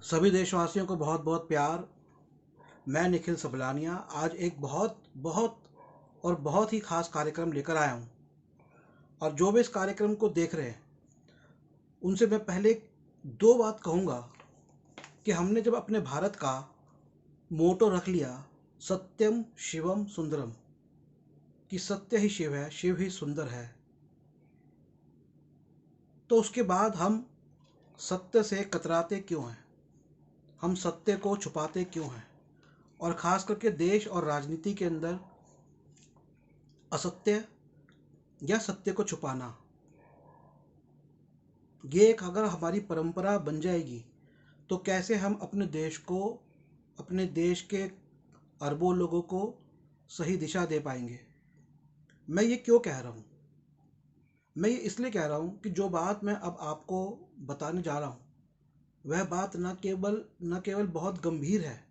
सभी देशवासियों को बहुत बहुत प्यार। मैं निखिल सबलानिया आज एक बहुत बहुत और बहुत ही खास कार्यक्रम लेकर आया हूँ। और जो भी इस कार्यक्रम को देख रहे हैं उनसे मैं पहले दो बात कहूँगा कि हमने जब अपने भारत का मोटो रख लिया, सत्यम शिवम सुंदरम, कि सत्य ही शिव है, शिव ही सुंदर है, तो उसके बाद हम सत्य से कतराते क्यों हैं? हम सत्य को छुपाते क्यों हैं? और ख़ास करके देश और राजनीति के अंदर असत्य या सत्य को छुपाना, ये एक अगर हमारी परंपरा बन जाएगी तो कैसे हम अपने देश को, अपने देश के अरबों लोगों को सही दिशा दे पाएंगे? मैं ये क्यों कह रहा हूँ? मैं ये इसलिए कह रहा हूँ कि जो बात मैं अब आपको बताने जा रहा हूँ वह बात न केवल बहुत गंभीर है,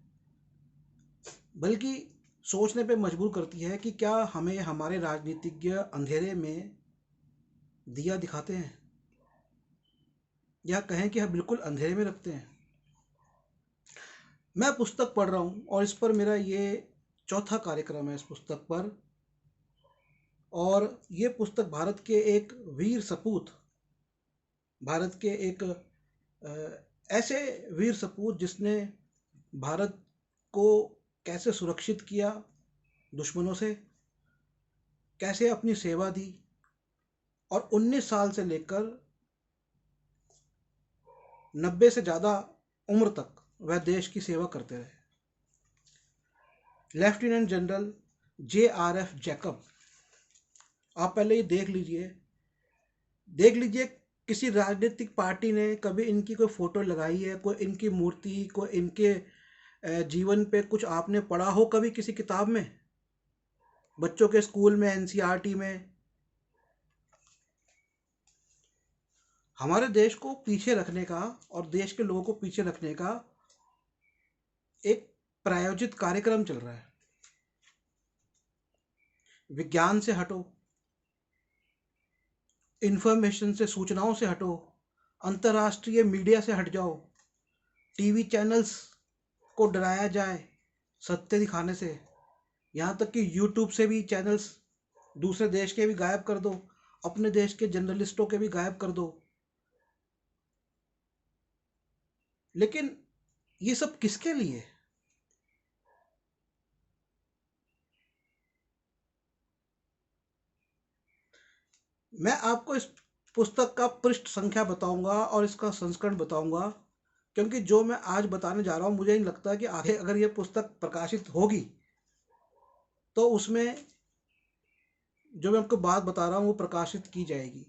बल्कि सोचने पे मजबूर करती है कि क्या हमें हमारे राजनीतिज्ञ अंधेरे में दिया दिखाते हैं, या कहें कि हम बिल्कुल अंधेरे में रखते हैं। मैं पुस्तक पढ़ रहा हूँ और इस पर मेरा ये चौथा कार्यक्रम है इस पुस्तक पर। और ये पुस्तक भारत के एक वीर सपूत, भारत के एक ऐसे वीर सपूत जिसने भारत को कैसे सुरक्षित किया दुश्मनों से, कैसे अपनी सेवा दी, और 19 साल से लेकर 90 से ज़्यादा उम्र तक वह देश की सेवा करते रहे। लेफ्टिनेंट जनरल JRF जैकब, आप पहले ये देख लीजिए किसी राजनीतिक पार्टी ने कभी इनकी कोई फोटो लगाई है, कोई इनकी मूर्ति, कोई इनके जीवन पे कुछ आपने पढ़ा हो कभी किसी किताब में, बच्चों के स्कूल में, NCERT में? हमारे देश को पीछे रखने का और देश के लोगों को पीछे रखने का एक प्रायोजित कार्यक्रम चल रहा है। विज्ञान से हटो, इंफॉर्मेशन से, सूचनाओं से हटो, अंतर्राष्ट्रीय मीडिया से हट जाओ, टीवी चैनल्स को डराया जाए सत्य दिखाने से, यहाँ तक कि यूट्यूब से भी चैनल्स दूसरे देश के भी गायब कर दो, अपने देश के जर्नलिस्टों के भी गायब कर दो। लेकिन ये सब किसके लिए? मैं आपको इस पुस्तक का पृष्ठ संख्या बताऊंगा और इसका संस्करण बताऊंगा, क्योंकि जो मैं आज बताने जा रहा हूं मुझे नहीं लगता कि आगे अगर ये पुस्तक प्रकाशित होगी तो उसमें जो मैं आपको बात बता रहा हूं वो प्रकाशित की जाएगी।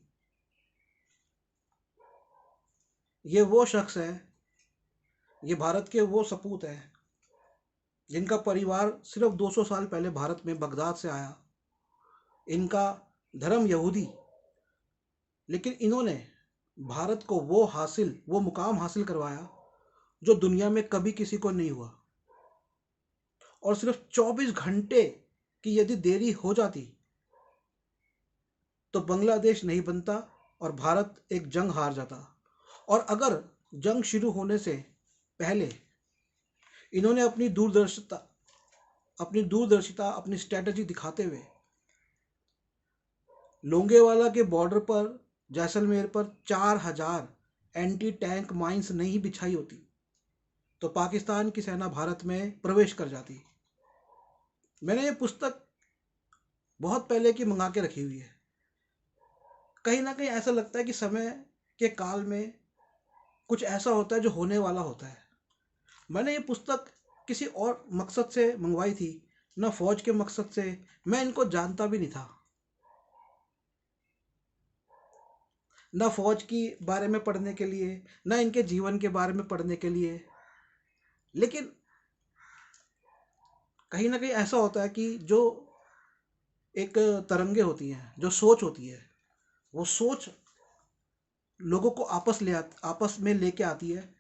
ये वो शख्स है, ये भारत के वो सपूत हैं जिनका परिवार सिर्फ 200 साल पहले भारत में बगदाद से आया। इनका धर्म यहूदी, लेकिन इन्होंने भारत को वो मुकाम हासिल करवाया जो दुनिया में कभी किसी को नहीं हुआ। और सिर्फ 24 घंटे की यदि देरी हो जाती तो बांग्लादेश नहीं बनता और भारत एक जंग हार जाता। और अगर जंग शुरू होने से पहले इन्होंने अपनी स्ट्रेटजी दिखाते हुए लोंगेवाला के बॉर्डर पर, जैसलमेर पर 4000 एंटी टैंक माइंस नहीं बिछाई होती तो पाकिस्तान की सेना भारत में प्रवेश कर जाती। मैंने ये पुस्तक बहुत पहले की मंगा के रखी हुई है। कहीं ना कहीं ऐसा लगता है कि समय के काल में कुछ ऐसा होता है जो होने वाला होता है। मैंने ये पुस्तक किसी और मकसद से मंगवाई थी, न फौज के मकसद से। मैं इनको जानता भी नहीं था, न फौज की बारे में पढ़ने के लिए, न इनके जीवन के बारे में पढ़ने के लिए। लेकिन कहीं ना कहीं ऐसा होता है कि जो एक तरंगे होती हैं, जो सोच होती है, वो सोच लोगों को आपस में लेके आती है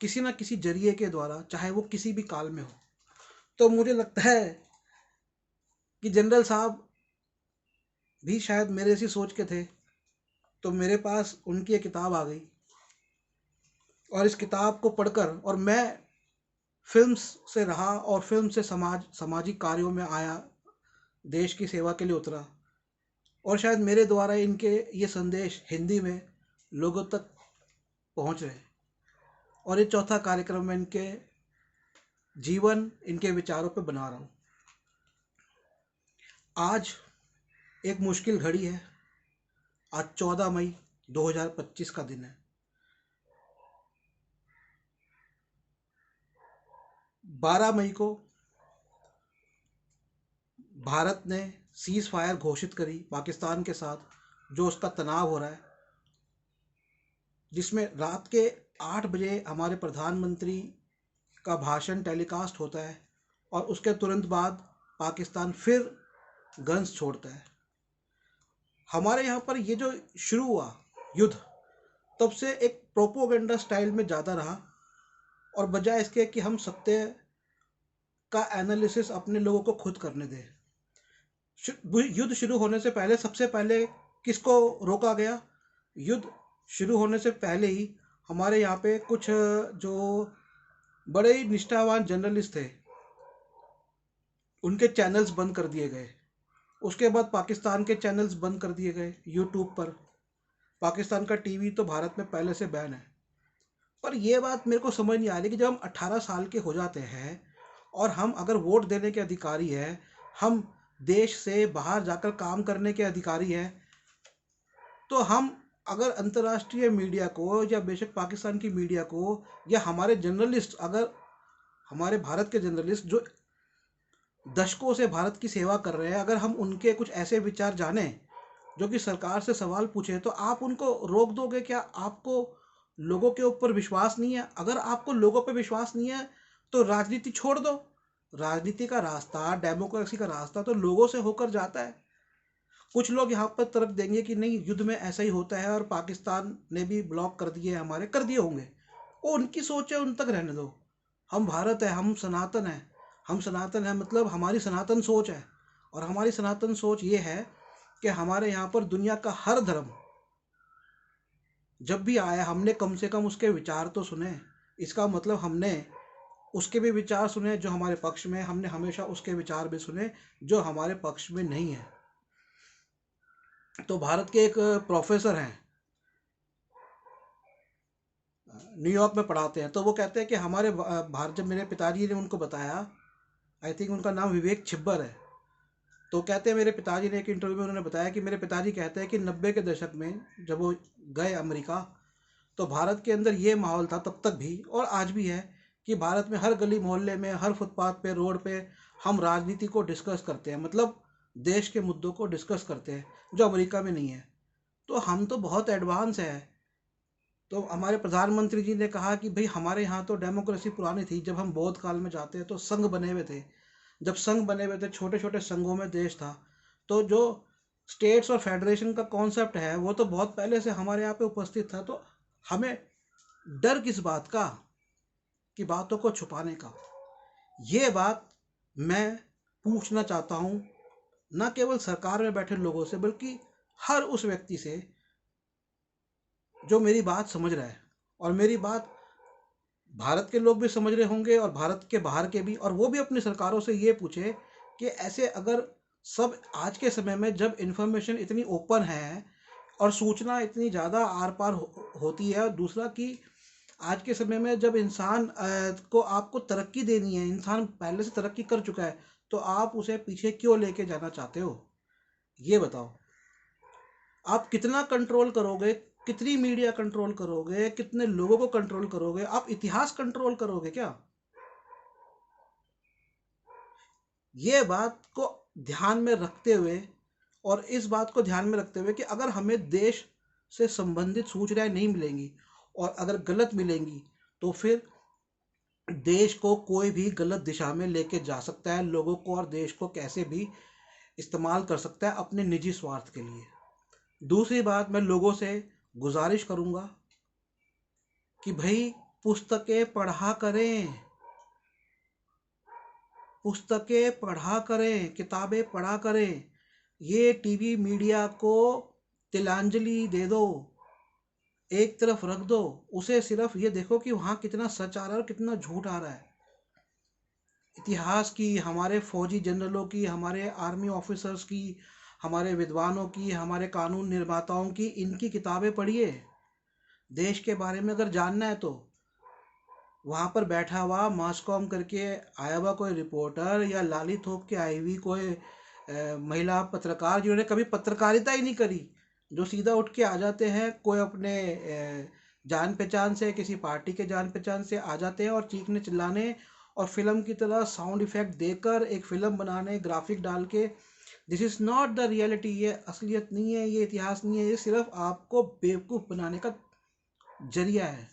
किसी ना किसी जरिए के द्वारा, चाहे वो किसी भी काल में हो। तो मुझे लगता है कि जनरल साहब भी शायद मेरे ऐसी सोच के थे, तो मेरे पास उनकी एक किताब आ गई और इस किताब को पढ़कर, और मैं फिल्म्स से रहा और फिल्म से सामाजिक कार्यों में आया, देश की सेवा के लिए उतरा, और शायद मेरे द्वारा इनके ये संदेश हिंदी में लोगों तक पहुंच रहे। और ये चौथा कार्यक्रम मैं इनके जीवन, इनके विचारों पे बना रहा हूँ। आज एक मुश्किल घड़ी है। आज 14 मई 2025 का दिन है। 12 मई को भारत ने सीज फायर घोषित करी पाकिस्तान के साथ, जो उसका तनाव हो रहा है, जिसमें रात के 8 बजे हमारे प्रधानमंत्री का भाषण टेलीकास्ट होता है और उसके तुरंत बाद पाकिस्तान फिर गन्स छोड़ता है। हमारे यहाँ पर ये जो शुरू हुआ युद्ध, तब से एक प्रोपोगंडा स्टाइल में ज़्यादा रहा, और बजाय इसके कि हम सत्य का एनालिसिस अपने लोगों को खुद करने दें। युद्ध शुरू होने से पहले, सबसे पहले किसको रोका गया? युद्ध शुरू होने से पहले ही हमारे यहाँ पे कुछ जो बड़े ही निष्ठावान जर्नलिस्ट थे, उनके चैनल्स बंद कर दिए गए। उसके बाद पाकिस्तान के चैनल्स बंद कर दिए गए यूट्यूब पर। पाकिस्तान का टीवी तो भारत में पहले से बैन है। पर यह बात मेरे को समझ नहीं आ रही कि जब हम 18 साल के हो जाते हैं और हम अगर वोट देने के अधिकारी हैं, हम देश से बाहर जाकर काम करने के अधिकारी हैं, तो हम अगर अंतर्राष्ट्रीय मीडिया को, या बेशक पाकिस्तान की मीडिया को, या हमारे जर्नलिस्ट, अगर हमारे भारत के जर्नलिस्ट जो दशकों से भारत की सेवा कर रहे हैं, अगर हम उनके कुछ ऐसे विचार जाने जो कि सरकार से सवाल पूछे, तो आप उनको रोक दोगे क्या? आपको लोगों के ऊपर विश्वास नहीं है? अगर आपको लोगों पे विश्वास नहीं है तो राजनीति छोड़ दो। राजनीति का रास्ता, डेमोक्रेसी का रास्ता तो लोगों से होकर जाता है। कुछ लोग यहाँ पर तर्क देंगे कि नहीं, युद्ध में ऐसा ही होता है और पाकिस्तान ने भी ब्लॉक कर दिए, हमारे कर दिए होंगे। वो उनकी सोच है, उन तक रहने दो। हम भारत है, हम सनातन है। हम सनातन है मतलब हमारी सनातन सोच है, और हमारी सनातन सोच ये है कि हमारे यहाँ पर दुनिया का हर धर्म जब भी आया, हमने कम से कम उसके विचार तो सुने। इसका मतलब हमने उसके भी विचार सुने जो हमारे पक्ष में, हमने हमेशा उसके विचार भी सुने जो हमारे पक्ष में नहीं है। तो भारत के एक प्रोफेसर हैं, न्यूयॉर्क में पढ़ाते हैं, तो वो कहते हैं कि हमारे भारत, जब मेरे पिताजी ने उनको बताया, आई थिंक उनका नाम विवेक छिब्बर है, तो कहते हैं मेरे पिताजी ने एक इंटरव्यू में उन्होंने बताया कि मेरे पिताजी कहते हैं कि 90 के दशक में जब वो गए अमेरिका, तो भारत के अंदर ये माहौल था तब तक भी, और आज भी है, कि भारत में हर गली मोहल्ले में, हर फुटपाथ पे, रोड पे हम राजनीति को डिस्कस करते हैं, मतलब देश के मुद्दों को डिस्कस करते हैं, जो अमेरिका में नहीं है। तो हम तो बहुत एडवांस है। तो हमारे प्रधानमंत्री जी ने कहा कि भाई हमारे यहाँ तो डेमोक्रेसी पुरानी थी। जब हम बौद्ध काल में जाते हैं तो संघ बने हुए थे। जब संघ बने हुए थे, छोटे छोटे संघों में देश था, तो जो स्टेट्स और फेडरेशन का कॉन्सेप्ट है वो तो बहुत पहले से हमारे यहाँ पे उपस्थित था। तो हमें डर किस बात का, कि बातों को छुपाने का? ये बात मैं पूछना चाहता हूँ, न केवल सरकार में बैठे लोगों से, बल्कि हर उस व्यक्ति से जो मेरी बात समझ रहा है। और मेरी बात भारत के लोग भी समझ रहे होंगे और भारत के बाहर के भी, और वो भी अपनी सरकारों से ये पूछे कि ऐसे अगर सब, आज के समय में जब इन्फॉर्मेशन इतनी ओपन है और सूचना इतनी ज़्यादा आर पार होती है, और दूसरा कि आज के समय में जब इंसान को आपको तरक्की देनी है, इंसान पहले से तरक्की कर चुका है, तो आप उसे पीछे क्यों लेके जाना चाहते हो? ये बताओ। आप कितना कंट्रोल करोगे? कितनी मीडिया कंट्रोल करोगे? कितने लोगों को कंट्रोल करोगे? आप इतिहास कंट्रोल करोगे क्या? ये बात को ध्यान में रखते हुए, और इस बात को ध्यान में रखते हुए कि अगर हमें देश से संबंधित सूचनाएं नहीं मिलेंगी, और अगर गलत मिलेंगी, तो फिर देश को कोई भी गलत दिशा में लेके जा सकता है, लोगों को और देश को कैसे भी इस्तेमाल कर सकता है अपने निजी स्वार्थ के लिए। दूसरी बात, मैं लोगों से गुजारिश करूंगा कि भाई पुस्तकें पढ़ा करें, पुस्तकें पढ़ा करें, किताबें पढ़ा करें। ये टीवी मीडिया को तिलांजलि दे दो। एक तरफ रख दो, उसे सिर्फ ये देखो कि वहाँ कितना सच आ रहा है और कितना झूठ आ रहा है। इतिहास की, हमारे फौजी जनरलों की, हमारे आर्मी ऑफिसर्स की, हमारे विद्वानों की, हमारे कानून निर्माताओं की, इनकी किताबें पढ़िए। देश के बारे में अगर जानना है तो वहाँ पर बैठा हुआ मास कॉम करके आया हुआ कोई रिपोर्टर, या लाली थोप के आई हुई कोई महिला पत्रकार जिन्होंने कभी पत्रकारिता ही नहीं करी, जो सीधा उठ के आ जाते हैं, कोई अपने जान पहचान से, किसी पार्टी के जान पहचान से आ जाते हैं और चीखने चिल्लाने और फिल्म की तरह साउंड इफेक्ट देकर एक फिल्म बनाने, ग्राफिक डाल के। This is not the reality. ये असलियत नहीं है, ये इतिहास नहीं है, ये सिर्फ आपको बेवकूफ़ बनाने का जरिया है।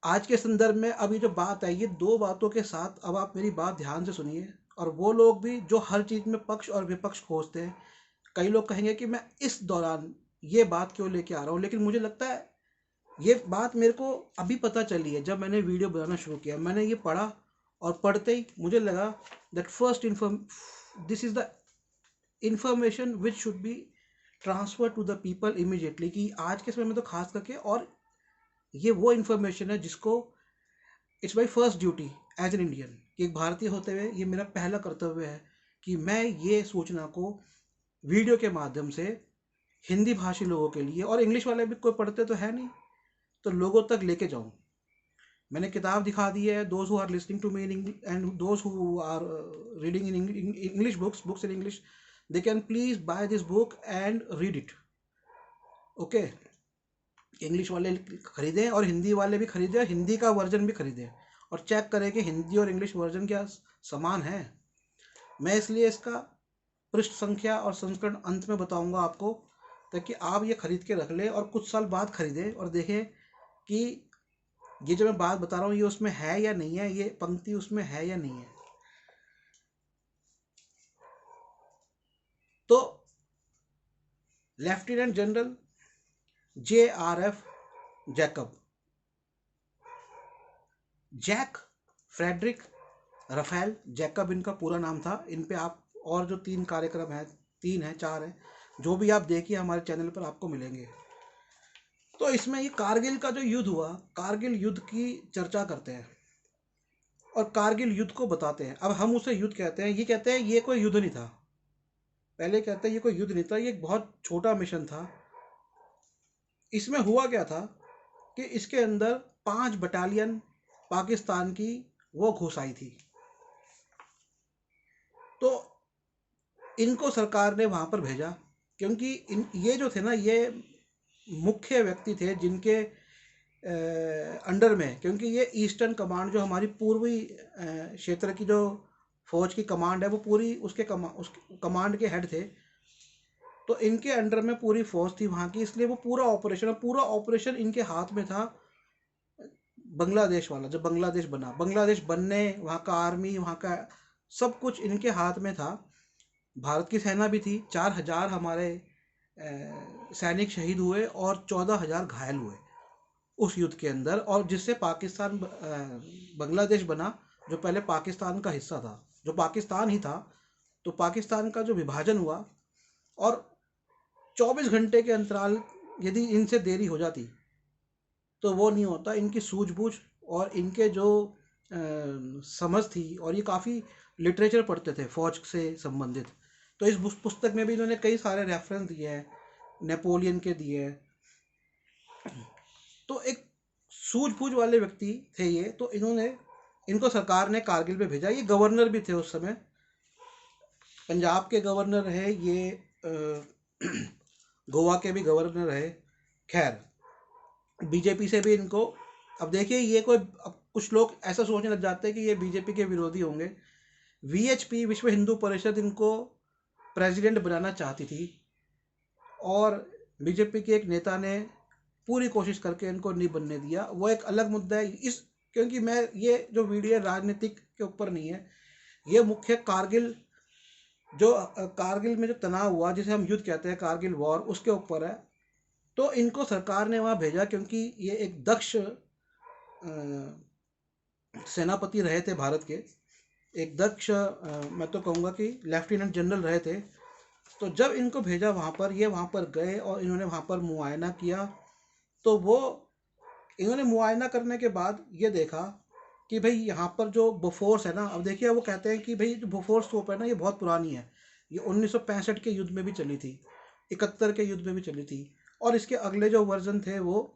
आज के संदर्भ में अब ये जो बात है, ये दो बातों के साथ अब आप मेरी बात ध्यान से सुनिए। और वो लोग भी जो हर चीज़ में पक्ष और विपक्ष खोजते हैं, कई लोग कहेंगे कि मैं इस दौरान ये बात क्यों लेके आ रहा हूँ, लेकिन मुझे लगता है ये बात मेरे को अभी पता चली है। जब मैंने वीडियो बनाना शुरू किया, मैंने ये पढ़ा और पढ़ते ही मुझे लगा that this is the information which should be transfer to the people immediately, कि आज के समय में तो खास करके। और ये वो इन्फॉर्मेशन है जिसको it's my first duty as an Indian, कि एक भारतीय होते हुए ये मेरा पहला कर्तव्य है कि मैं ये सूचना को वीडियो के माध्यम से हिंदी भाषी लोगों के लिए, और इंग्लिश वाले भी कोई पढ़ते तो है नहीं, तो लोगों तक लेके जाऊं। मैंने किताब दिखा दी है, those who are listening to me in English and those who are reading in English books in English, they can please buy this book and read it. Okay, English वाले खरीदें और हिंदी वाले भी खरीदें, हिंदी का वर्जन भी खरीदें, और चेक करें कि हिंदी और इंग्लिश वर्जन क्या समान है। मैं इसलिए इसका पृष्ठ संख्या और संस्करण अंत में बताऊंगा आपको, ताकि आप ये खरीद के रख लें और कुछ साल बाद खरीदें और देखें कि ये जो मैं बात बता रहा हूँ ये उसमें है या नहीं है, ये पंक्ति उसमें है या नहीं है। तो lieutenant general JRF Jacob, Jack Frederick Rafael Jacob इनका पूरा नाम था। इन पे आप और जो 3 कार्यक्रम हैं, 3 हैं 4 हैं, जो भी आप देखिए हमारे चैनल पर आपको मिलेंगे। तो इसमें ये कारगिल का जो युद्ध हुआ, कारगिल युद्ध की चर्चा करते हैं और कारगिल युद्ध को बताते हैं। अब हम उसे युद्ध कहते हैं, ये कहते हैं ये कोई युद्ध नहीं था। पहले कहते हैं ये कोई युद्ध नहीं था, ये एक बहुत छोटा मिशन था। इसमें हुआ क्या था कि इसके अंदर 5 बटालियन पाकिस्तान की वो घुस आई थी। तो इनको सरकार ने वहाँ पर भेजा, क्योंकि ये जो थे ना, ये मुख्य व्यक्ति थे जिनके अंडर में, क्योंकि ये ईस्टर्न कमांड जो हमारी पूर्वी क्षेत्र की जो फौज की कमांड है, वो पूरी उस कमांड के हेड थे। तो इनके अंडर में पूरी फौज थी वहाँ की, इसलिए वो पूरा ऑपरेशन इनके हाथ में था। बांग्लादेश वाला, जब बांग्लादेश बना, बांग्लादेश बनने, वहाँ का आर्मी, वहाँ का सब कुछ इनके हाथ में था। भारत की सेना भी थी, 4,000 हमारे सैनिक शहीद हुए और 14,000 घायल हुए उस युद्ध के अंदर। और जिससे पाकिस्तान बांग्लादेश बना, जो पहले पाकिस्तान का हिस्सा था, जो पाकिस्तान ही था। तो पाकिस्तान का जो विभाजन हुआ, और 24 घंटे के अंतराल यदि इनसे देरी हो जाती तो वो नहीं होता। इनकी सूझबूझ और इनके जो समझ थी, और ये काफ़ी लिटरेचर पढ़ते थे फौज से संबंधित। तो इस पुस्तक में भी इन्होंने कई सारे रेफरेंस दिए हैं, नेपोलियन के दिए हैं। तो एक सूझबूझ वाले व्यक्ति थे ये। तो इनको सरकार ने कारगिल पे भेजा। ये गवर्नर भी थे उस समय, पंजाब के गवर्नर रहे ये, गोवा के भी गवर्नर रहे। खैर, बीजेपी से भी इनको, अब देखिए ये कोई, अब कुछ लोग ऐसा सोचने लग जाते हैं कि ये बीजेपी के विरोधी होंगे। VHP, विश्व हिंदू परिषद, इनको प्रेसिडेंट बनाना चाहती थी, और बीजेपी के एक नेता ने पूरी कोशिश करके इनको नहीं बनने दिया। वो एक अलग मुद्दा है। क्योंकि मैं, ये जो वीडियो राजनीतिक के ऊपर नहीं है, ये मुख्य कारगिल में जो तनाव हुआ, जिसे हम युद्ध कहते हैं, कारगिल वॉर, उसके ऊपर है। तो इनको सरकार ने वहाँ भेजा क्योंकि ये एक दक्ष सेनापति रहे थे भारत के, एक दक्ष, मैं तो कहूँगा कि लेफ्टिनेंट जनरल रहे थे। तो जब इनको भेजा वहाँ पर, ये वहाँ पर गए और इन्होंने वहाँ पर मुआयना किया। तो वो इन्होंने मुआयना करने के बाद ये देखा कि भाई यहाँ पर जो बोफोर्स है ना, अब देखिए वो कहते हैं कि भाई जो बोफोर्स तोप है ना, ये बहुत पुरानी है। ये 1965 के युद्ध में भी चली थी, 71 के युद्ध में भी चली थी, और इसके अगले जो वर्जन थे वो,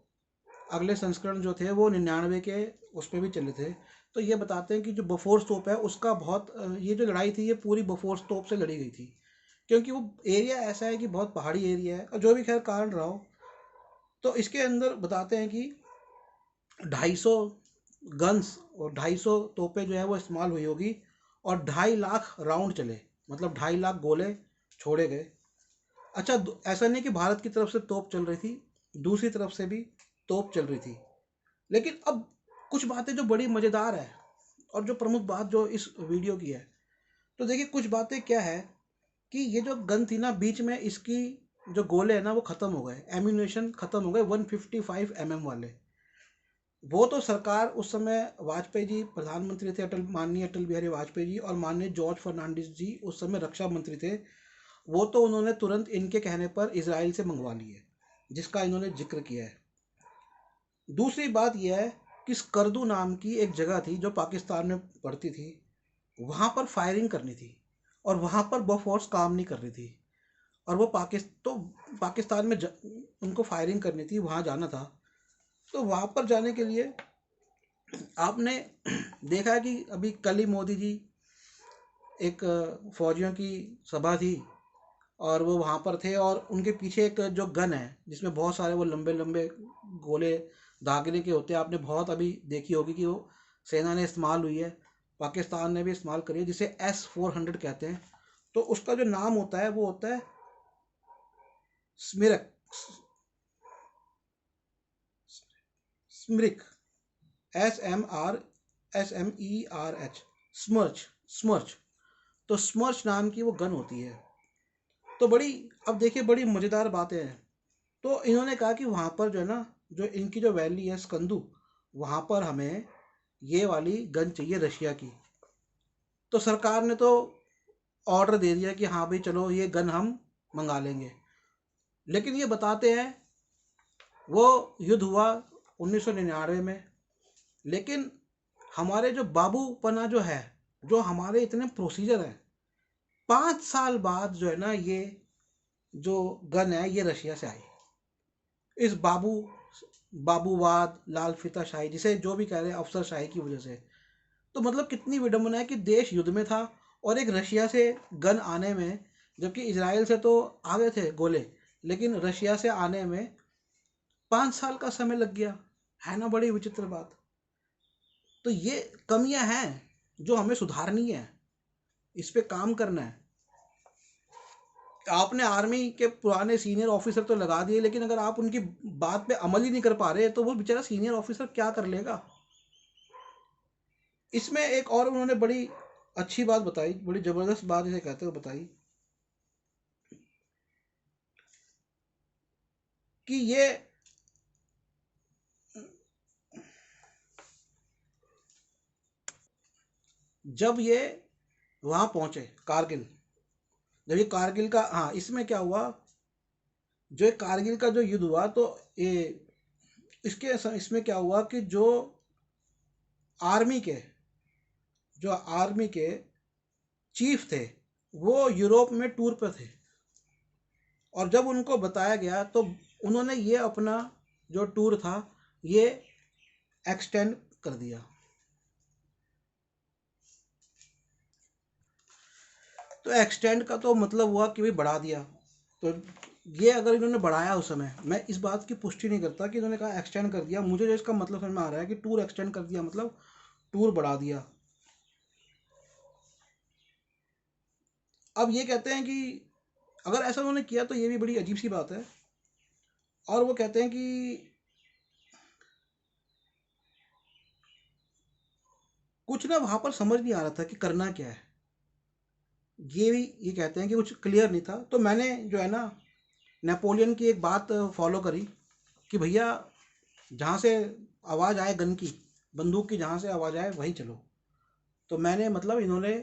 अगले संस्करण जो थे वो 99 के उसमें भी चले थे। तो ये बताते हैं कि जो बोफोर्स तोप है उसका बहुत ये जो लड़ाई थी ये पूरी बोफोर्स तोप से लड़ी गई थी, क्योंकि वो एरिया ऐसा है कि बहुत पहाड़ी एरिया है, और जो भी खैर कारण रहा हो। तो इसके अंदर बताते हैं कि 250 गन्स और 250 तोपें जो है वो इस्तेमाल हुई होगी, और 2.5 लाख राउंड चले, मतलब 2.5 लाख गोले छोड़े गए। अच्छा, ऐसा नहीं कि भारत की तरफ से तोप चल रही थी, दूसरी तरफ से भी तोप चल रही थी। लेकिन अब कुछ बातें जो बड़ी मज़ेदार है, और जो प्रमुख बात जो इस वीडियो की है, तो देखिए कुछ बातें क्या है कि ये जो गन थी ना, बीच में इसकी जो गोले हैं ना वो ख़त्म हो गए, एम्यूनेशन ख़त्म हो गए 155 वाले। वो तो सरकार उस समय, वाजपेयी जी प्रधानमंत्री थे, माननीय अटल बिहारी वाजपेयी जी, और माननीय जॉर्ज फर्नांडिस जी उस समय रक्षा मंत्री थे। वो तो उन्होंने तुरंत इनके कहने पर इसराइल से मंगवा लिए, जिसका इन्होंने जिक्र किया है। दूसरी बात यह है कि स्कर्दू नाम की एक जगह थी जो पाकिस्तान में पड़ती थी, वहाँ पर फायरिंग करनी थी, और वहाँ पर बोफोर्स काम नहीं कर रही थी, और वो पाकिस्तान में उनको फायरिंग करनी थी, वहाँ जाना था। तो वहाँ पर जाने के लिए आपने देखा है कि अभी कल ही मोदी जी, एक फौजियों की सभा थी, और वो वहाँ पर थे, और उनके पीछे एक जो गन है जिसमें बहुत सारे वो लंबे लंबे गोले दागने के होते हैं, आपने बहुत अभी देखी होगी कि वो सेना ने इस्तेमाल हुई है, पाकिस्तान ने भी इस्तेमाल करी है, जिसे S-400 कहते हैं। तो उसका जो नाम होता है वो होता है स्मिरक, स्मरिक, SMRSMERH, स्मर्च, स्मर्च। तो स्मर्च नाम की वो गन होती है। तो बड़ी, अब देखिए बड़ी मज़ेदार बातें हैं। तो इन्होंने कहा कि वहाँ पर जो है ना, जो इनकी जो वैली है स्कंदू, वहाँ पर हमें ये वाली गन चाहिए रशिया की। तो सरकार ने तो ऑर्डर दे दिया कि हाँ भाई चलो ये गन हम मंगा लेंगे। लेकिन ये बताते हैं वो युद्ध हुआ 1999 में, लेकिन हमारे जो बाबूपना जो है, जो हमारे इतने प्रोसीजर हैं, 5 साल बाद जो है ना ये जो गन है ये रशिया से आई। इस बाबूवाद, लाल फीताशाही, जिसे जो भी कह रहे हैं, अफसरशाही की वजह से। तो मतलब कितनी विडंबना है कि देश युद्ध में था, और एक रशिया से गन आने में, जबकि इजराइल से तो आ गए थे गोले, लेकिन रशिया से आने में 5 साल का समय लग गया। है ना बड़ी विचित्र बात। तो ये कमियां हैं जो हमें सुधारनी है, इस पे काम करना है। आपने आर्मी के पुराने सीनियर ऑफिसर तो लगा दिए, लेकिन अगर आप उनकी बात पे अमल ही नहीं कर पा रहे तो वो बेचारा सीनियर ऑफिसर क्या कर लेगा। इसमें एक और उन्होंने बड़ी अच्छी बात बताई, बड़ी जबरदस्त बात इसे कहते हुए बताई, कि ये जब ये वहां पहुंचे कारगिल, जब ये कारगिल का, हाँ इसमें क्या हुआ, जो ये कारगिल का जो युद्ध हुआ, तो ये इसमें क्या हुआ कि आर्मी के जो आर्मी के चीफ थे वो यूरोप में टूर पर थे, और जब उनको बताया गया तो उन्होंने ये अपना जो टूर था ये एक्सटेंड कर दिया। तो एक्सटेंड का तो मतलब हुआ कि भाई बढ़ा दिया। तो ये अगर इन्होंने बढ़ाया उस समय, मैं इस बात की पुष्टि नहीं करता कि इन्होंने कहा एक्सटेंड कर दिया, मुझे जो इसका मतलब समझ में आ रहा है कि टूर एक्सटेंड कर दिया मतलब टूर बढ़ा दिया। अब ये कहते हैं कि अगर ऐसा उन्होंने किया तो ये भी बड़ी अजीब सी बात है। और वो कहते हैं कि कुछ ना वहाँ पर समझ नहीं आ रहा था कि करना क्या है। ये कहते हैं कि कुछ क्लियर नहीं था। तो मैंने जो है ना नेपोलियन की एक बात फॉलो करी कि भैया जहाँ से आवाज़ आए गन की, बंदूक की जहाँ से आवाज़ आए वहीं चलो। तो मैंने मतलब इन्होंने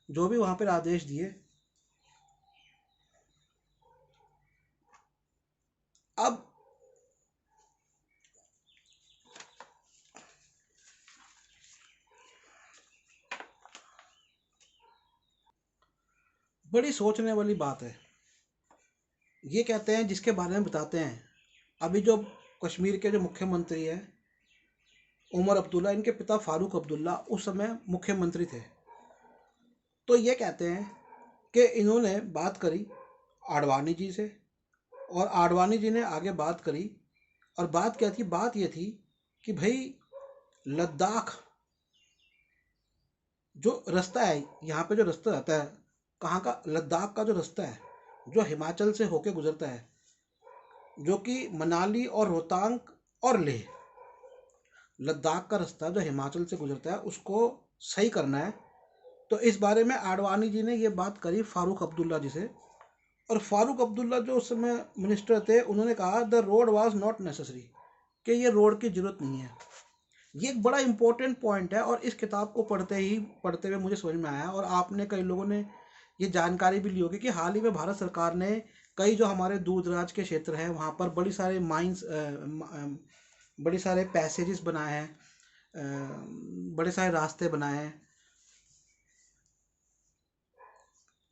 जो भी वहाँ पर आदेश दिए अब बड़ी सोचने वाली बात है। ये कहते हैं, जिसके बारे में बताते हैं, अभी जो कश्मीर के जो मुख्यमंत्री है उमर अब्दुल्ला, इनके पिता फारूक अब्दुल्ला उस समय मुख्यमंत्री थे। तो ये कहते हैं कि इन्होंने बात करी आडवाणी जी से, और आडवाणी जी ने आगे बात करी। और बात क्या थी? बात ये थी कि भाई लद्दाख जो रास्ता है, यहाँ पे जो रास्ता रहता है, कहाँ का? लद्दाख का जो रास्ता है, जो हिमाचल से होके गुजरता है, जो कि मनाली और रोहतांग और लेह, लद्दाख का रास्ता जो हिमाचल से गुजरता है, उसको सही करना है। तो इस बारे में आडवाणी जी ने ये बात करी फारूक अब्दुल्ला जी से। और फारूक अब्दुल्ला जो उस समय मिनिस्टर थे, उन्होंने कहा the road was not necessary, कि ये रोड की जरूरत नहीं है। ये एक बड़ा इंपॉर्टेंट पॉइंट है, और इस किताब को पढ़ते हुए मुझे समझ में आया। और आपने, कई लोगों ने ये जानकारी भी ली होगी कि हाल ही में भारत सरकार ने कई जो हमारे दूर दराज के क्षेत्र हैं वहाँ पर बड़ी सारे माइंस, बड़ी सारे पैसेजेस बनाए हैं, बड़े सारे रास्ते बनाए हैं।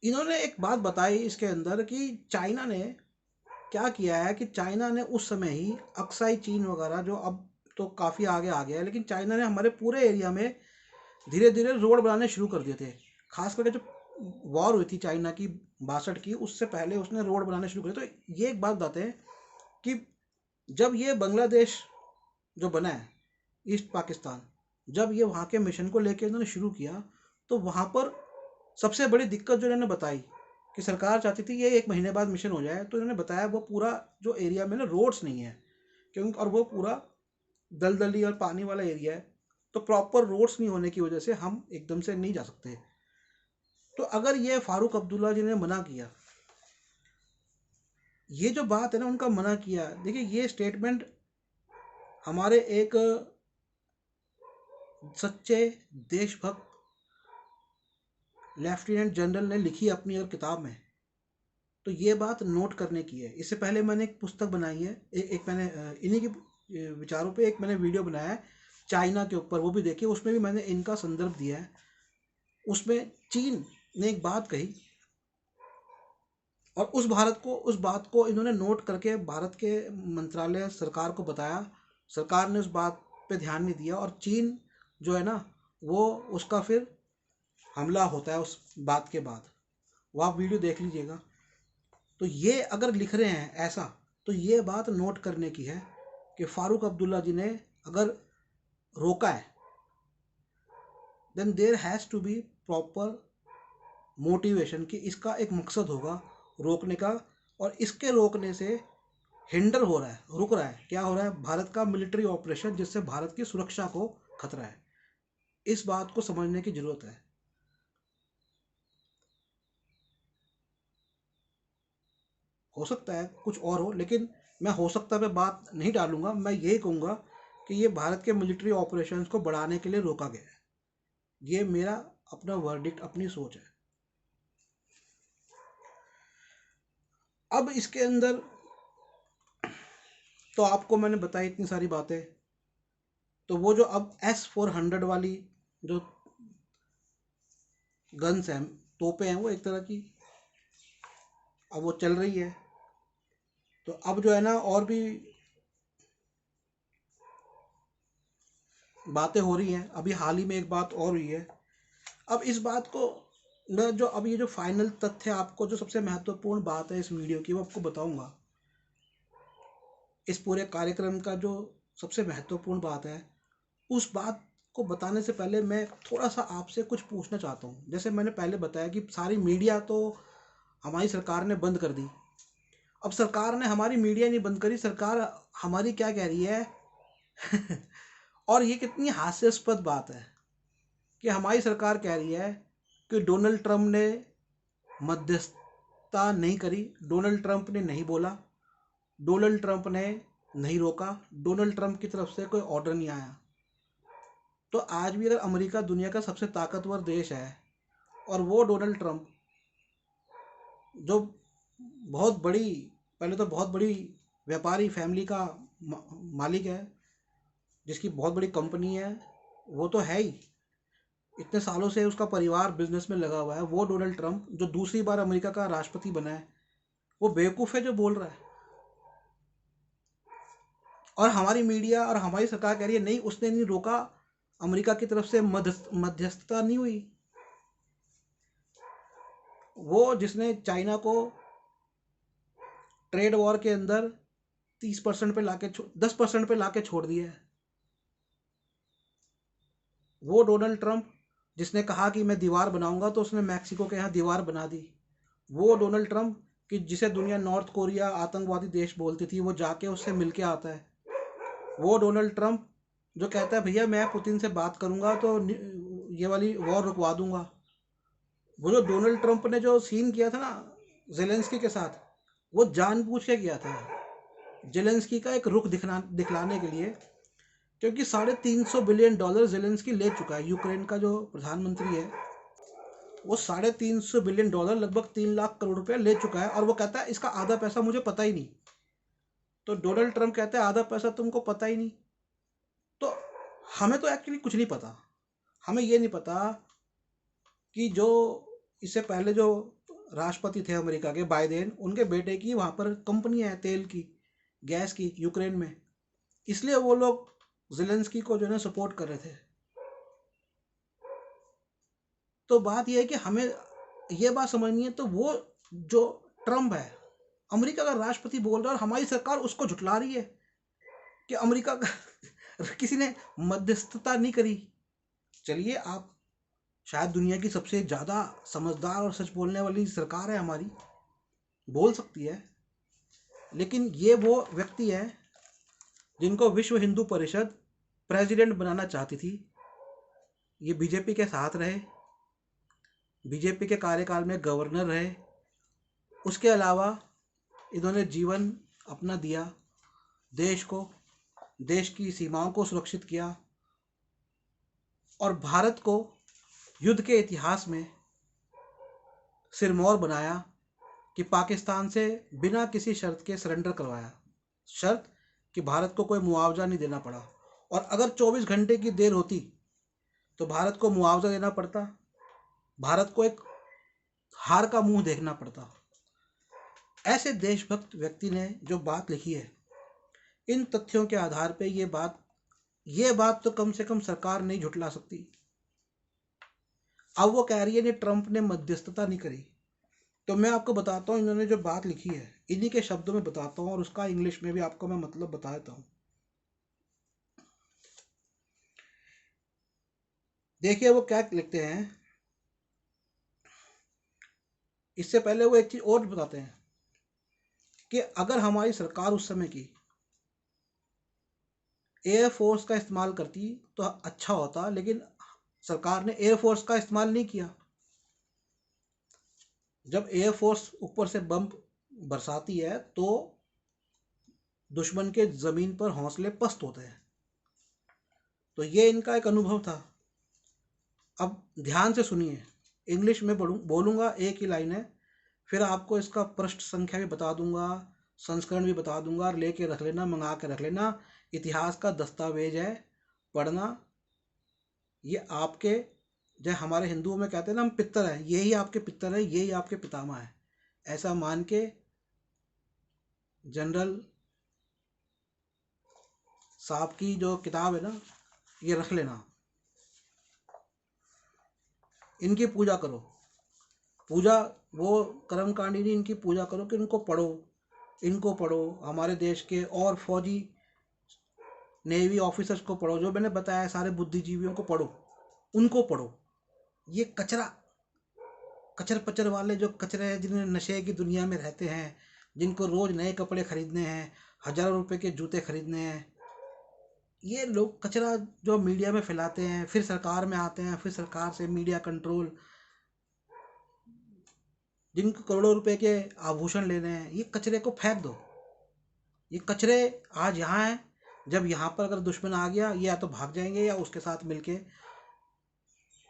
इन्होंने एक बात बताई इसके अंदर कि चाइना ने क्या किया है, कि चाइना ने उस समय ही अक्साई चीन वगैरह, जो अब तो काफ़ी आगे आ गया है, लेकिन चाइना ने हमारे पूरे एरिया में धीरे धीरे रोड बनाने शुरू कर दिए थे। खास करके जो वॉर हुई थी चाइना की 62 की, उससे पहले उसने रोड बनाने शुरू करे। तो ये एक बात बताते हैं कि जब ये बांग्लादेश जो बना है, ईस्ट पाकिस्तान, जब ये वहाँ के मिशन को लेकर इन्होंने शुरू किया, तो वहाँ पर सबसे बड़ी दिक्कत जो इन्होंने बताई कि सरकार चाहती थी ये 1 महीने बाद मिशन हो जाए, तो इन्होंने बताया वो पूरा जो एरिया में ना रोड्स नहीं है, क्योंकि और वो पूरा दलदली और पानी वाला एरिया है, तो प्रॉपर रोड्स नहीं होने की वजह से हम एकदम से नहीं जा सकते। तो अगर ये फारूक अब्दुल्ला जी ने मना किया, ये जो बात है ना, उनका मना किया, देखिए ये स्टेटमेंट हमारे एक सच्चे देशभक्त लेफ्टिनेंट जनरल ने लिखी अपनी एक किताब में। तो ये बात नोट करने की है। इससे पहले मैंने एक पुस्तक बनाई है, एक मैंने इन्हीं के विचारों पे एक मैंने वीडियो बनाया है चाइना के ऊपर, वो भी देखिए, उसमें भी मैंने इनका संदर्भ दिया है। उसमें चीन ने एक बात कही, और उस बात को इन्होंने नोट करके भारत के मंत्रालय सरकार को बताया। सरकार ने उस बात पे ध्यान नहीं दिया, और चीन जो है ना, वो उसका फिर हमला होता है उस बात के बाद। वो आप वीडियो देख लीजिएगा। तो ये अगर लिख रहे हैं ऐसा, तो ये बात नोट करने की है कि फारूक अब्दुल्ला जी ने अगर रोका है, then there has to be proper motivation, कि इसका एक मकसद होगा रोकने का। और इसके रोकने से हिंडर हो रहा है, रुक रहा है, क्या हो रहा है? भारत का मिलिट्री ऑपरेशन, जिससे भारत की सुरक्षा को खतरा है। इस बात को समझने की जरूरत है। हो सकता है कुछ और हो, लेकिन मैं हो सकता पे बात नहीं डालूंगा। मैं यही कहूँगा कि ये भारत के मिलिट्री ऑपरेशंस को बढ़ाने के लिए रोका गया है। ये मेरा अपना वर्डिक्ट, अपनी सोच है। अब इसके अंदर तो आपको मैंने बताई इतनी सारी बातें। तो वो जो अब S-400 वाली जो गन्स हैं, तोपें हैं, वो एक तरह की अब वो चल रही है। तो अब जो है ना, और भी बातें हो रही हैं। अभी हाल ही में एक बात और हुई है। अब इस बात को मैं जो अब ये जो फाइनल तथ्य, आपको जो सबसे महत्वपूर्ण बात है इस वीडियो की, वो आपको बताऊंगा। इस पूरे कार्यक्रम का जो सबसे महत्वपूर्ण बात है, उस बात को बताने से पहले मैं थोड़ा सा आपसे कुछ पूछना चाहता हूँ। जैसे मैंने पहले बताया कि सारी मीडिया तो हमारी सरकार ने बंद कर दी। अब सरकार ने हमारी मीडिया नहीं बंद करी, सरकार हमारी क्या कह रही है और ये कितनी हास्यास्पद बात है कि हमारी सरकार कह रही है कि डोनाल्ड ट्रंप ने मध्यस्थता नहीं करी, डोनाल्ड ट्रंप ने नहीं बोला, डोनाल्ड ट्रंप ने नहीं रोका, डोनाल्ड ट्रंप की तरफ से कोई ऑर्डर नहीं आया। तो आज भी अगर अमेरिका दुनिया का सबसे ताकतवर देश है, और वो डोनाल्ड ट्रंप जो बहुत बड़ी, पहले तो बहुत बड़ी व्यापारी फैमिली का मालिक है, जिसकी बहुत बड़ी कंपनी है, वो तो है ही, इतने सालों से उसका परिवार बिजनेस में लगा हुआ है। वो डोनाल्ड ट्रंप जो दूसरी बार अमेरिका का राष्ट्रपति बना है, वो बेवकूफ़ है जो बोल रहा है। और हमारी मीडिया और हमारी सरकार कह रही है नहीं, उसने नहीं रोका, अमेरिका की तरफ से मध्यस्थता नहीं हुई। वो जिसने चाइना को ट्रेड वॉर के अंदर 30% पे लाके 10% पे लाके छोड़ दिया है। वो डोनाल्ड ट्रंप जिसने कहा कि मैं दीवार बनाऊंगा, तो उसने मैक्सिको के यहाँ दीवार बना दी। वो डोनाल्ड ट्रंप कि जिसे दुनिया नॉर्थ कोरिया आतंकवादी देश बोलती थी, वो जाके उससे मिल के आता है। वो डोनाल्ड ट्रंप जो कहता है भैया मैं पुतिन से बात करूंगा तो ये वाली वॉर रुकवा दूंगा। वो जो डोनाल्ड ट्रंप ने जो सीन किया था ना जेलेंस्की के साथ, वो जानबूझ के किया था जेलेंस्की का एक रुख दिखलाने के लिए। क्योंकि $350 बिलियन जेलेंस्की ले चुका है। यूक्रेन का जो प्रधानमंत्री है, वो $350 बिलियन, लगभग 3 लाख करोड़ रुपया ले चुका है, और वो कहता है इसका आधा पैसा मुझे पता ही नहीं। तो डोनाल्ड ट्रंप कहता है आधा पैसा तुमको पता ही नहीं। तो हमें तो एक्चुअली कुछ नहीं पता। हमें ये नहीं पता कि जो इससे पहले जो राष्ट्रपति थे अमेरिका के, बाइडेन, उनके बेटे की वहाँ पर कंपनियाँ हैं तेल की, गैस की, यूक्रेन में। इसलिए वो लोग जेलेंस्की को जो है सपोर्ट कर रहे थे। तो बात यह है कि हमें ये बात समझनी है। तो वो जो ट्रम्प है, अमेरिका का राष्ट्रपति बोल रहा है, और हमारी सरकार उसको झुठला रही है कि अमेरिका का किसी ने मध्यस्थता नहीं करी। चलिए, आप शायद दुनिया की सबसे ज़्यादा समझदार और सच बोलने वाली सरकार है हमारी, बोल सकती है, लेकिन ये वो व्यक्ति है जिनको विश्व हिंदू परिषद प्रेसिडेंट बनाना चाहती थी। ये बीजेपी के साथ रहे, बीजेपी के कार्यकाल में गवर्नर रहे। उसके अलावा इन्होंने जीवन अपना दिया देश को, देश की सीमाओं को सुरक्षित किया, और भारत को युद्ध के इतिहास में सिरमौर बनाया कि पाकिस्तान से बिना किसी शर्त के सरेंडर करवाया। शर्त कि भारत को कोई मुआवजा नहीं देना पड़ा, और अगर 24 घंटे की देर होती तो भारत को मुआवजा देना पड़ता, भारत को एक हार का मुंह देखना पड़ता। ऐसे देशभक्त व्यक्ति ने जो बात लिखी है, इन तथ्यों के आधार पे ये बात तो कम से कम सरकार नहीं झुठला सकती। अब वो कह रही है कि ट्रंप ने मध्यस्थता नहीं करी। तो मैं आपको बताता हूँ इन्होंने जो बात लिखी है, इन्हीं के शब्दों में बताता हूँ, और उसका इंग्लिश में भी आपको मैं मतलब बता देता हूँ। देखिए वो क्या लिखते हैं। इससे पहले वो एक चीज और बताते हैं कि अगर हमारी सरकार उस समय की एयरफोर्स का इस्तेमाल करती तो अच्छा होता, लेकिन सरकार ने एयरफोर्स का इस्तेमाल नहीं किया। जब एयरफोर्स ऊपर से बम बरसाती है तो दुश्मन के जमीन पर हौसले पस्त होते हैं। तो ये इनका एक अनुभव था। अब ध्यान से सुनिए, इंग्लिश में बोलूँगा, एक ही लाइन है, फिर आपको इसका पृष्ठ संख्या भी बता दूंगा, संस्करण भी बता दूंगा, और लेके रख लेना, मंगा के रख लेना। इतिहास का दस्तावेज है, पढ़ना। ये आपके, जैसे हमारे हिंदुओं में कहते हैं ना हम पितर हैं, यही आपके पितर है, यही आपके पितामह है, ऐसा मान के जनरल साहब की जो किताब है ना, ये रख लेना। इनकी पूजा करो, पूजा, वो कर्मकांडिनी, इनकी पूजा करो कि इनको पढ़ो, इनको पढ़ो। हमारे देश के और फौजी नेवी ऑफिसर्स को पढ़ो, जो मैंने बताया सारे बुद्धिजीवियों को पढ़ो, उनको पढ़ो। ये कचरा, कचर पचर वाले जो कचरे हैं, जिन्हें नशे की दुनिया में रहते हैं, जिनको रोज नए कपड़े खरीदने हैं, हजारों रुपए के जूते खरीदने हैं, ये लोग कचरा जो मीडिया में फैलाते हैं, फिर सरकार में आते हैं, फिर सरकार से मीडिया कंट्रोल, जिनको करोड़ों रुपए के आभूषण लेने हैं, ये कचरे को फेंक दो। ये कचरे आज यहाँ हैं, जब यहाँ पर अगर दुश्मन आ गया, ये या तो भाग जाएंगे या उसके साथ मिलके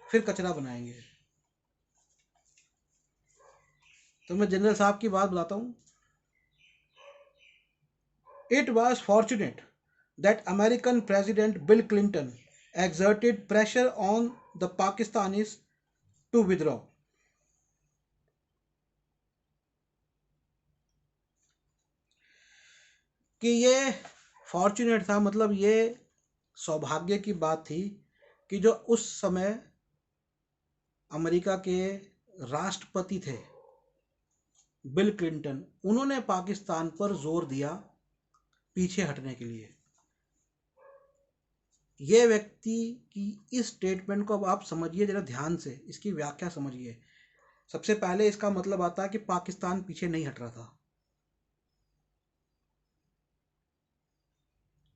फिर कचरा बनाएंगे। तो मैं जनरल साहब की बात बताता हूँ। It was fortunate that American President Bill Clinton exerted pressure on the Pakistanis to withdraw. कि ये फॉर्चुनेट था, मतलब ये सौभाग्य की बात थी कि जो उस समय अमेरिका के राष्ट्रपति थे बिल क्लिंटन, उन्होंने पाकिस्तान पर जोर दिया पीछे हटने के लिए। ये व्यक्ति की इस स्टेटमेंट को अब आप समझिए जरा ध्यान से, इसकी व्याख्या समझिए। सबसे पहले इसका मतलब आता है कि पाकिस्तान पीछे नहीं हट रहा था।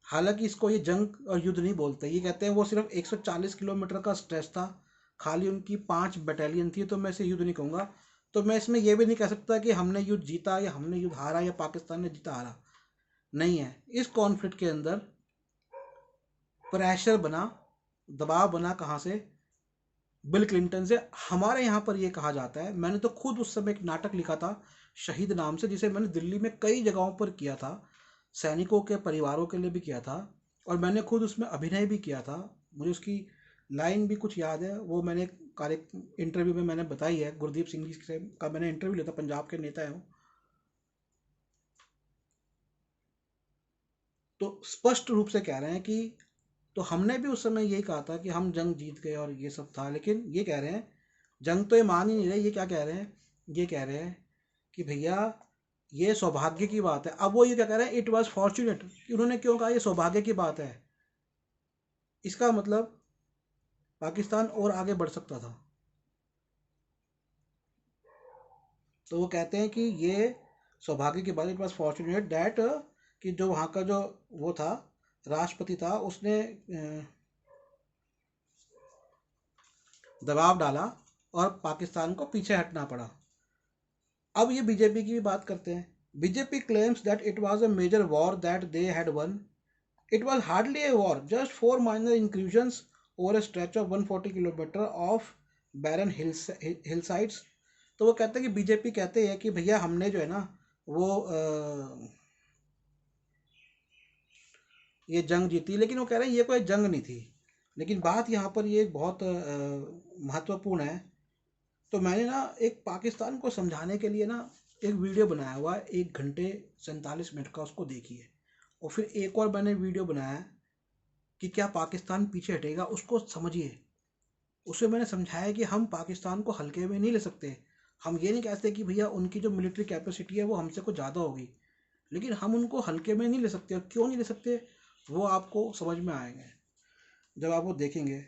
हालांकि इसको ये जंग और युद्ध नहीं बोलते, ये कहते हैं वो सिर्फ 140 किलोमीटर का स्ट्रेच था, खाली उनकी 5 बटालियन थी, तो मैं इसे युद्ध नहीं कहूँगा। तो मैं इसमें यह भी नहीं कह सकता कि हमने युद्ध जीता या हमने युद्ध हारा या पाकिस्तान ने जीता हारा, नहीं है। इस कॉन्फ्लिक्ट के अंदर प्रेशर बना, दबाव बना, कहाँ से? बिल क्लिंटन से। हमारे यहाँ पर यह कहा जाता है, मैंने तो खुद उस समय एक नाटक लिखा था शहीद नाम से, जिसे मैंने दिल्ली में कई जगहों पर किया था, सैनिकों के परिवारों के लिए भी किया था, और मैंने खुद उसमें अभिनय भी किया था। मुझे उसकी लाइन भी कुछ याद है, वो मैंने कार्य इंटरव्यू में मैंने बताई है। गुरदीप सिंह जी से का मैंने इंटरव्यू लिया था, पंजाब के नेता है वो। तो स्पष्ट रूप से कह रहे हैं कि, तो हमने भी उस समय यही कहा था कि हम जंग जीत गए और ये सब था, लेकिन ये कह रहे हैं जंग तो ये मान ही नहीं रहे। ये क्या कह रहे हैं? ये कह रहे हैं कि भैया ये सौभाग्य की बात है। अब वो ये क्या कह रहे हैं, इट वॉज फॉर्चुनेट। उन्होंने क्यों कहा ये सौभाग्य की बात है? इसका मतलब पाकिस्तान और आगे बढ़ सकता था। तो वो कहते हैं कि ये सौभाग्य की बात, इट वॉज फॉर्चुनेट दैट, कि जो वहाँ का जो वो था राष्ट्रपति था, उसने दबाव डाला और पाकिस्तान को पीछे हटना पड़ा। अब ये बीजेपी की भी बात करते हैं। BJP claims that it was a major war that they had won. It was hardly a war, just 4 minor inclusions over a stretch of 140 kilometre of barren hillsides. तो वो कहते हैं कि बीजेपी कहते हैं कि भैया हमने जो है ना वो ये जंग जीती, लेकिन वो कह रहे हैं ये कोई जंग नहीं थी। लेकिन बात यहाँ पर ये बहुत महत्वपूर्ण है। तो मैंने ना एक पाकिस्तान को समझाने के लिए ना एक वीडियो बनाया हुआ है, 1 घंटे 47 मिनट का, उसको देखिए। और फिर एक और मैंने वीडियो बनाया है कि क्या पाकिस्तान पीछे हटेगा, उसको समझिए। उसमें मैंने समझाया कि हम पाकिस्तान को हल्के में नहीं ले सकते। हम ये नहीं कहते कि भैया उनकी जो मिलिट्री कैपेसिटी है वो हमसे कुछ ज़्यादा होगी, लेकिन हम उनको हल्के में नहीं ले सकते। और क्यों नहीं ले सकते वो आपको समझ में आएंगे जब आप वो देखेंगे।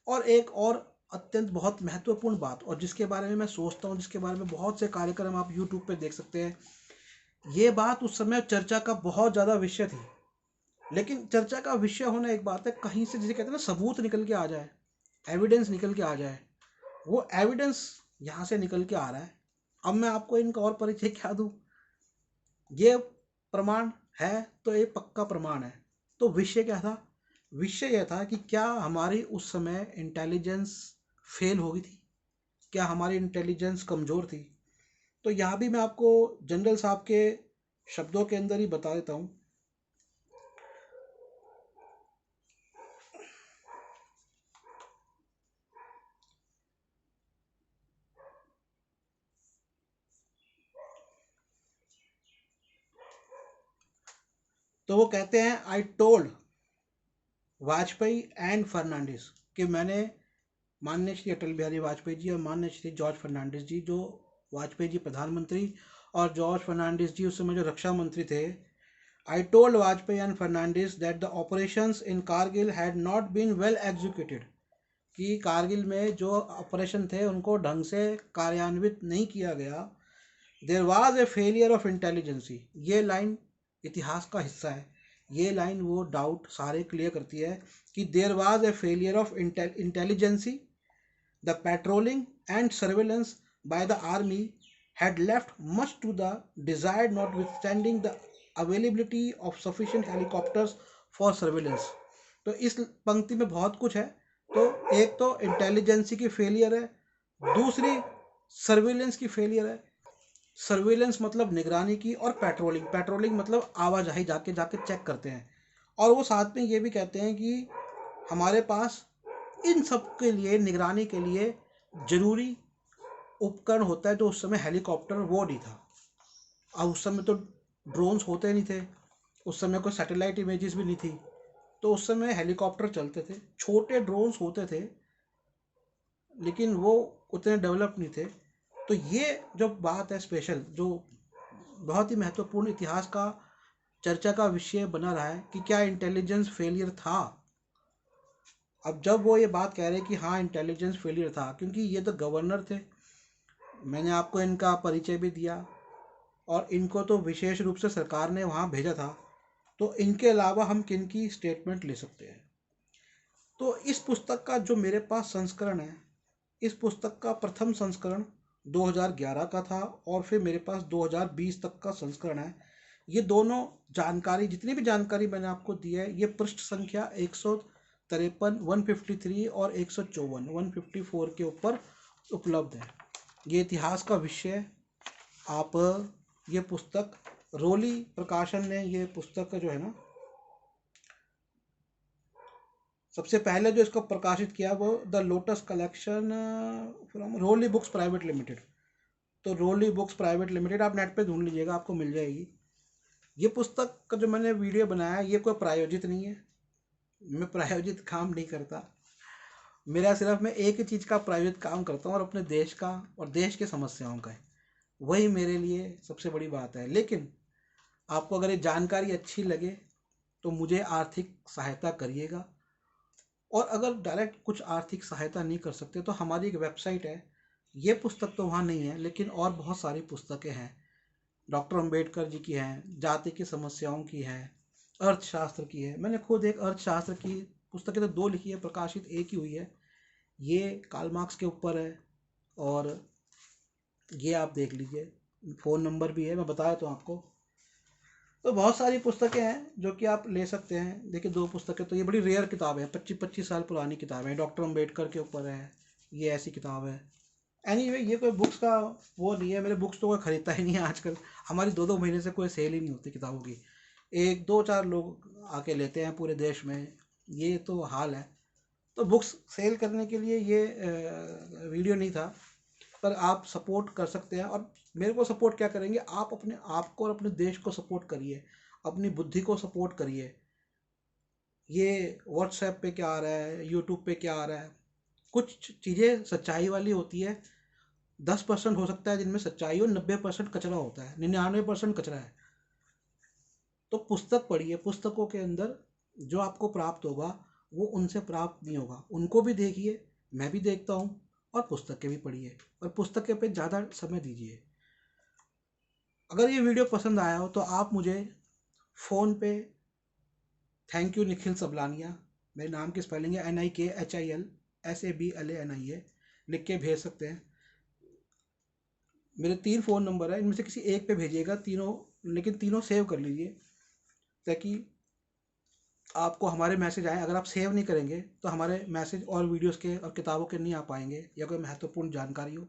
और एक और अत्यंत बहुत महत्वपूर्ण बात, और जिसके बारे में मैं सोचता हूँ, जिसके बारे में बहुत से कार्यक्रम आप यूट्यूब पे देख सकते हैं, ये बात उस समय चर्चा का बहुत ज़्यादा विषय थी। लेकिन चर्चा का विषय होना एक बात है, कहीं से जिसे कहते हैं ना सबूत निकल के आ जाए, एविडेंस निकल के आ जाए, वो एविडेंस यहाँ से निकल के आ रहा है। अब मैं आपको इनका और परिचय क्या दूँ? ये प्रमाण है तो ये पक्का प्रमाण है। तो विषय क्या था? विषय यह था कि क्या हमारी उस समय इंटेलिजेंस फेल हो गई थी, क्या हमारी इंटेलिजेंस कमज़ोर थी? तो यहाँ भी मैं आपको जनरल साहब के शब्दों के अंदर ही बता देता हूँ। तो वो कहते हैं, I told Vajpayee and Fernandes, कि मैंने माननीय श्री अटल बिहारी वाजपेयी जी और माननीय श्री जॉर्ज फर्नांडिस जी, जो वाजपेयी जी प्रधानमंत्री और जॉर्ज फर्नांडिस जी उस समय जो रक्षा मंत्री थे, I told Vajpayee and Fernandez that the operations in Kargil had not been well executed, कि कारगिल में जो ऑपरेशन थे उनको ढंग से कार्यान्वित नहीं किया गया। There was a failure of intelligence, ये लाइन इतिहास का हिस्सा है। ये लाइन वो डाउट सारे क्लियर करती है कि there was a failure of intelligence, the patrolling and surveillance by the army had left much to the desired, notwithstanding the availability of sufficient helicopters for surveillance। तो इस पंक्ति में बहुत कुछ है। तो एक तो इंटेलिजेंसी की फेलियर है, दूसरी सर्विलेंस की फेलियर है। सर्विलेंस मतलब निगरानी की, और पेट्रोलिंग, पेट्रोलिंग मतलब आवाजाही, जाके जाके चेक करते हैं। और वो साथ में ये भी कहते हैं कि हमारे पास इन सब के लिए, निगरानी के लिए जरूरी उपकरण होता है, जो उस समय हेलीकॉप्टर वो नहीं था। अब उस समय तो ड्रोन्स होते नहीं थे, उस समय कोई सैटेलाइट इमेजेस भी नहीं थी, तो उस समय हेलीकॉप्टर चलते थे, छोटे ड्रोन्स होते थे, लेकिन वो उतने डेवलप नहीं थे। तो ये जो बात है स्पेशल, जो बहुत ही महत्वपूर्ण इतिहास का चर्चा का विषय बना रहा है कि क्या इंटेलिजेंस फेलियर था। अब जब वो ये बात कह रहे हैं कि हाँ इंटेलिजेंस फेलियर था, क्योंकि ये तो गवर्नर थे, मैंने आपको इनका परिचय भी दिया, और इनको तो विशेष रूप से सरकार ने वहाँ भेजा था, तो इनके अलावा हम किन की स्टेटमेंट ले सकते हैं। तो इस पुस्तक का जो मेरे पास संस्करण है, इस पुस्तक का प्रथम संस्करण 2011 का था, और फिर मेरे पास 2020 तक का संस्करण है। ये दोनों जानकारी, जितनी भी जानकारी मैंने आपको दी है, ये पृष्ठ संख्या 153, 153 और 154, 154 के ऊपर उपलब्ध है। ये इतिहास का विषय। आप ये पुस्तक, रोली प्रकाशन ने ये पुस्तक जो है ना, सबसे पहले जो इसको प्रकाशित किया वो the lotus collection from Roli books private limited. तो रोली बुक्स प्राइवेट लिमिटेड आप नेट पे ढूंढ लीजिएगा, आपको मिल जाएगी। ये पुस्तक का जो मैंने वीडियो बनाया, ये कोई प्रायोजित नहीं है, मैं प्रायोजित काम नहीं करता। मेरा सिर्फ, मैं एक ही चीज़ का प्रायोजित काम करता हूँ, और अपने देश का और देश के समस्याओं का है, वही मेरे लिए सबसे बड़ी बात है। लेकिन आपको अगर ये जानकारी अच्छी लगे तो मुझे आर्थिक सहायता करिएगा, और अगर डायरेक्ट कुछ आर्थिक सहायता नहीं कर सकते तो हमारी एक वेबसाइट है, ये पुस्तक तो वहाँ नहीं है, लेकिन और बहुत सारी पुस्तकें हैं, डॉक्टर अंबेडकर जी की हैं, जाति की समस्याओं की है, अर्थशास्त्र की है। मैंने खुद एक अर्थशास्त्र की पुस्तकें तो 2 लिखी है, प्रकाशित एक ही हुई है, ये कार्ल मार्क्स के ऊपर है, और ये आप देख लीजिए, फ़ोन नंबर भी है, मैं बताया तो आपको। तो बहुत सारी पुस्तकें हैं जो कि आप ले सकते हैं। देखिए 2 पुस्तकें तो ये बड़ी रेयर किताब है, 25-25 साल पुरानी किताब है, डॉक्टर अंबेडकर के ऊपर है, ये ऐसी किताब है। एनीवे ये कोई बुक्स का वो नहीं है, मेरे बुक्स तो कोई खरीदता ही नहीं है आजकल, हमारी 2-2 महीने से कोई सेल ही नहीं होती किताबों की, 1-2-4 लोग आके लेते हैं पूरे देश में, ये तो हाल है। तो बुक्स सेल करने के लिए ये वीडियो नहीं था, पर आप सपोर्ट कर सकते हैं। और मेरे को सपोर्ट क्या करेंगे, आप अपने आप को और अपने देश को सपोर्ट करिए, अपनी बुद्धि को सपोर्ट करिए। ये व्हाट्सएप पे क्या आ रहा है, यूट्यूब पे क्या आ रहा है, कुछ चीज़ें सच्चाई वाली होती है, 10% हो सकता है जिनमें सच्चाई हो, 90% कचरा होता है, 99% कचरा है। तो पुस्तक पढ़िए, पुस्तकों के अंदर जो आपको प्राप्त होगा वो उनसे प्राप्त नहीं होगा, उनको भी देखिए, मैं भी देखता हूँ, और पुस्तकें भी पढ़िए, और पुस्तकें पे ज़्यादा समय दीजिए। अगर ये वीडियो पसंद आया हो तो आप मुझे फ़ोन पे थैंक यू निखिल सबलानिया, मेरे नाम की स्पेलिंग है NIKHIL SABLANIA, लिख के भेज सकते हैं। मेरे 3 फ़ोन नंबर है, इनमें से किसी एक पे भेजिएगा, तीनों, लेकिन तीनों सेव कर लीजिए, ताकि आपको हमारे मैसेज आए। अगर आप सेव नहीं करेंगे तो हमारे मैसेज और वीडियोस के और किताबों के नहीं आ पाएंगे, या कोई महत्वपूर्ण जानकारी हो।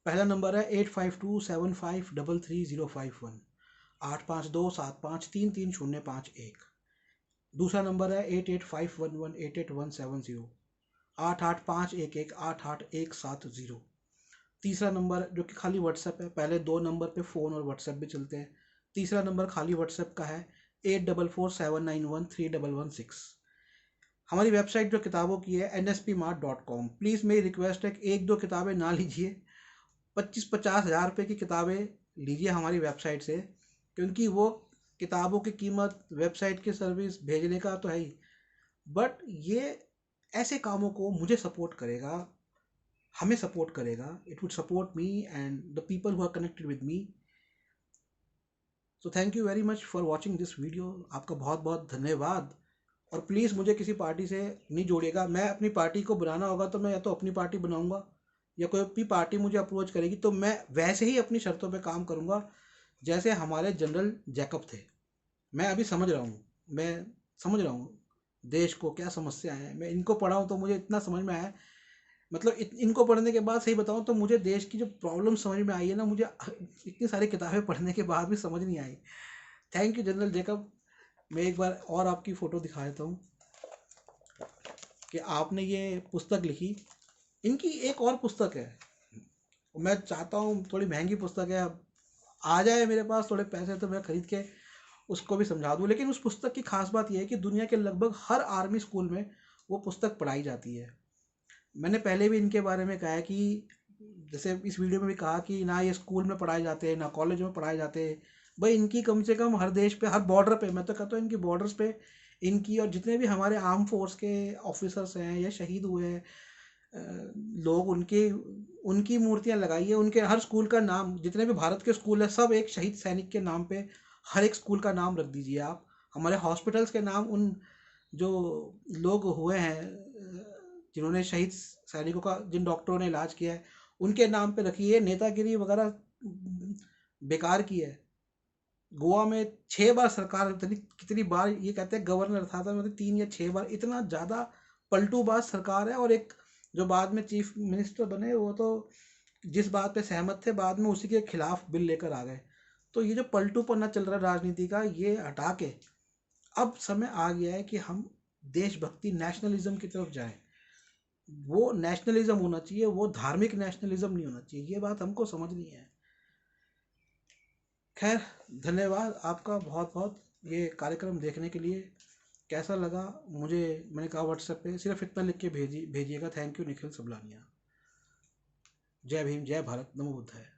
पहला नंबर है 8527533051, 8527533051। दूसरा नंबर है 8851188170, 8851188170। तीसरा नंबर जो कि खाली व्हाट्सएप है, पहले 2 नंबर पे फ़ोन और व्हाट्सएप भी चलते हैं, तीसरा नंबर खाली व्हाट्सएप का है 8447913116। हमारी वेबसाइट जो किताबों की है nspmart.com। प्लीज़ मेरी रिक्वेस्ट है कि 1-2 किताबें ना लीजिए, 25-50 हज़ार रुपये की किताबें लीजिए हमारी वेबसाइट से, क्योंकि वो किताबों की कीमत, वेबसाइट की सर्विस, भेजने का तो है ही, बट ये ऐसे कामों को मुझे सपोर्ट करेगा, हमें सपोर्ट करेगा, it would support me and the people who are connected with me. So thank you very much for watching this video, आपका बहुत बहुत धन्यवाद। और प्लीज़ मुझे किसी पार्टी से नहीं जोड़िएगा, मैं अपनी पार्टी को बनाना होगा तो मैं या तो अपनी पार्टी बनाऊंगा, या कोई भी पार्टी मुझे अप्रोच करेगी तो मैं वैसे ही अपनी शर्तों पे काम करूंगा जैसे हमारे जनरल जैकब थे। मैं अभी समझ रहा हूँ, मैं समझ रहा हूँ देश को क्या समस्या है, मैं इनको पढ़ा हूँ तो मुझे इतना समझ में आया मतलब इनको पढ़ने के बाद, सही बताऊं तो मुझे देश की जो प्रॉब्लम समझ में आई है ना, मुझे इतनी सारी किताबें पढ़ने के बाद भी समझ नहीं आई। Thank you General Jacob. मैं एक बार और आपकी फ़ोटो दिखा देता हूँ कि आपने ये पुस्तक लिखी। इनकी एक और पुस्तक है, मैं चाहता हूँ, थोड़ी महंगी पुस्तक है, अब आ जाए मेरे पास थोड़े पैसे तो मैं खरीद के उसको भी समझा दूँ। लेकिन उस पुस्तक की खास बात यह है कि दुनिया के लगभग हर आर्मी स्कूल में वो पुस्तक पढ़ाई जाती है। मैंने पहले भी इनके बारे में कहा है कि जैसे इस वीडियो में भी कहा कि ना ये स्कूल में पढ़ाए जाते हैं ना कॉलेज में पढ़ाए जाते हैं। भाई इनकी कम से कम हर देश पे, हर बॉर्डर पे, मैं तो कहता हूँ इनकी बॉर्डर्स पे इनकी, और जितने भी हमारे आर्म फोर्स के ऑफिसर्स हैं या शहीद हुए हैं लोग, उनके उनकी मूर्तियां लगाई है। उनके हर स्कूल का नाम, जितने भी भारत के स्कूल है सब एक शहीद सैनिक के नाम पे, हर एक स्कूल का नाम रख दीजिए आप। हमारे हॉस्पिटल्स के नाम उन जो लोग हुए हैं जिन्होंने शहीद सैनिकों का, जिन डॉक्टरों ने इलाज किया है, उनके नाम पे रखी है। नेतागिरी वगैरह बेकार की है। गोवा में 6 बार सरकार, कितनी बार ये कहते हैं गवर्नर था मतलब 3 या 6 बार, इतना ज़्यादा पलटूबाज सरकार है। और एक जो बाद में चीफ मिनिस्टर बने वो तो जिस बात पे सहमत थे बाद में उसी के खिलाफ बिल लेकर आ गए। तो ये जो पलटूपना चल रहा है राजनीति का, ये हटा के अब समय आ गया है कि हम देशभक्ति, नेशनलिज्म की तरफ जाएं। वो नेशनलिज्म होना चाहिए, वो धार्मिक नेशनलिज्म नहीं होना चाहिए। ये बात हमको समझनी है। खैर, धन्यवाद आपका बहुत बहुत ये कार्यक्रम देखने के लिए। कैसा लगा मुझे, मैंने कहा व्हाट्सएप पे सिर्फ इतना लिख के भेजिएगा। Thank you Nikhil Sablania. जय भीम, जय भारत, नमो बुद्धाय।